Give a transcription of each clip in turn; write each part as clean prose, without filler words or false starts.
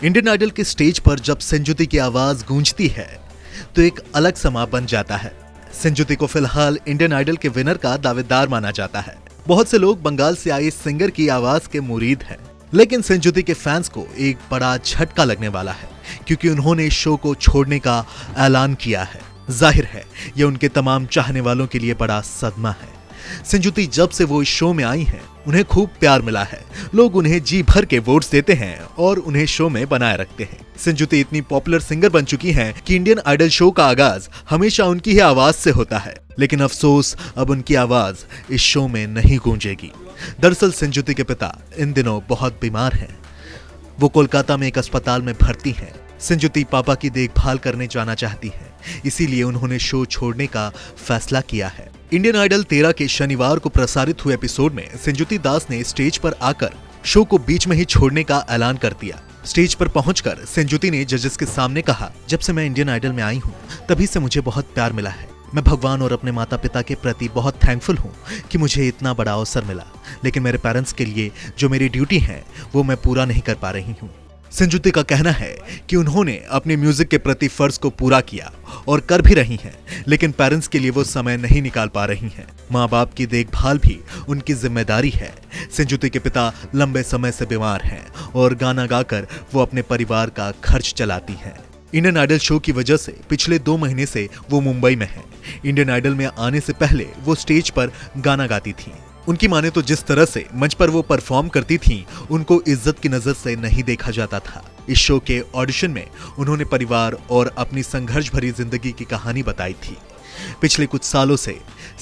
Indian idol के stage पर जब संजुति की आवाज गूंजती है तो एक अलग समा बन जाता है। संजुति को फिलहाल इंडियन आइडल के विनर का दावेदार माना जाता है। बहुत से लोग बंगाल से आए सिंगर की आवाज के मुरीद हैं, लेकिन संजुति के फैंस को एक बड़ा झटका लगने वाला है क्योंकि उन्होंने शो को छोड़ने का ऐलान किया है। जाहिर है यह उनके तमाम चाहने वालों के लिए बड़ा सदमा है। संजुति जब से वो इस शो में आई हैं, उन्हें खूब प्यार मिला है। लोग उन्हें जी भर के वोट्स देते हैं और उन्हें शो में बनाए रखते हैं। संजुति इतनी पॉपुलर सिंगर बन चुकी हैं कि इंडियन आइडल शो का आगाज हमेशा उनकी ही आवाज से होता है, लेकिन अफसोस अब उनकी आवाज इस शो में नहीं गूंजेगी। दरअसल संजुति के पिता इन दिनों बहुत बीमार हैं। वो कोलकाता में एक अस्पताल में भर्ती हैं। संजुति पापा की देखभाल करने जाना चाहती हैं, इसीलिए उन्होंने शो छोड़ने का फैसला किया है। इंडियन आइडल 13 के शनिवार को प्रसारित हुए एपिसोड में संजुति दास ने स्टेज पर आकर शो को बीच में ही छोड़ने का ऐलान कर दिया। स्टेज पर पहुंचकर संजुति ने जजेस के सामने कहा, जब से मैं इंडियन आइडल में आई हूं तभी से मुझे बहुत प्यार मिला है। मैं भगवान और अपने माता पिता के प्रति बहुत थैंकफुल हूं कि मुझे इतना बड़ा अवसर मिला, लेकिन मेरे पेरेंट्स के लिए जो मेरी ड्यूटी है वो मैं पूरा नहीं कर पा रही हूँ। संजुति का कहना है कि उन्होंने अपने म्यूजिक के प्रति फर्ज को पूरा किया और कर भी रही हैं, लेकिन पेरेंट्स के लिए वो समय नहीं निकाल पा रही हैं। माँ बाप की देखभाल भी उनकी जिम्मेदारी है। संजुति के पिता लंबे समय से बीमार हैं और गाना गाकर वो अपने परिवार का खर्च चलाती हैं। इंडियन आइडल शो की वजह से पिछले 2 महीने से वो मुंबई में हैं। इंडियन आइडल में आने से पहले वो स्टेज पर गाना गाती थीं। उनकी माने तो जिस तरह से मंच पर वो परफॉर्म करती थीं, उनको इज्जत की नजर से नहीं देखा जाता था। इस शो के ऑडिशन में उन्होंने परिवार और अपनी संघर्ष भरी जिंदगी की कहानी बताई थी। पिछले कुछ सालों से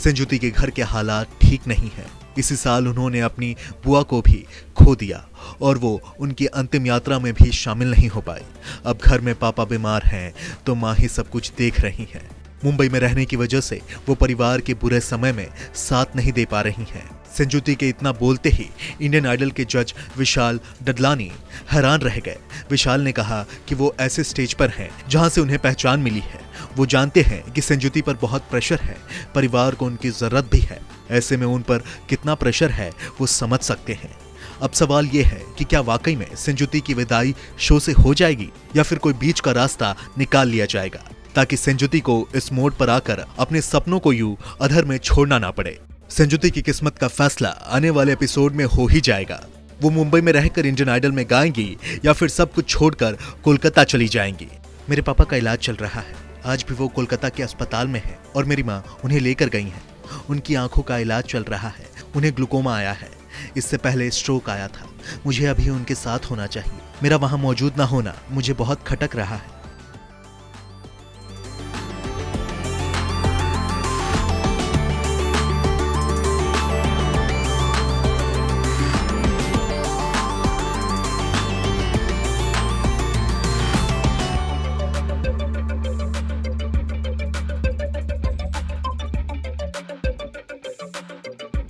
संजुति के घर के हालात ठीक नहीं है। इसी साल उन्होंने अपनी बुआ को भी खो दिया और वो उनकी अंतिम यात्रा में भी शामिल नहीं हो पाई। अब घर में पापा बीमार हैं तो माँ ही सब कुछ देख रही हैं। मुंबई में रहने की वजह से वो परिवार के बुरे समय में साथ नहीं दे पा रही हैं। संजुति के इतना बोलते ही इंडियन आइडल के जज विशाल डडलानी हैरान रह गए। विशाल ने कहा कि वो ऐसे स्टेज पर हैं जहां से उन्हें पहचान मिली है। वो जानते हैं कि संजुति पर बहुत प्रेशर है, परिवार को उनकी जरूरत भी है। ऐसे में उन पर कितना प्रेशर है वो समझ सकते हैं। अब सवाल ये है कि क्या वाकई में संजुति की विदाई शो से हो जाएगी या फिर कोई बीच का रास्ता निकाल लिया जाएगा ताकि संजुति को इस मोड़ पर आकर अपने सपनों को यूं अधर में छोड़ना ना पड़े। संजुति की किस्मत का फैसला आने वाले एपिसोड में हो ही जाएगा। वो मुंबई में रहकर इंडियन आइडल में गाएंगी या फिर सब कुछ छोड़कर कोलकाता चली जाएंगी। मेरे पापा का इलाज चल रहा है। आज भी वो कोलकाता के अस्पताल में है और मेरी माँ उन्हें लेकर गई हैं। उनकी आंखों का इलाज चल रहा है। उन्हें ग्लूकोमा आया है। इससे पहले स्ट्रोक आया था। मुझे अभी उनके साथ होना चाहिए। मेरा वहाँ मौजूद ना होना मुझे बहुत खटक रहा है।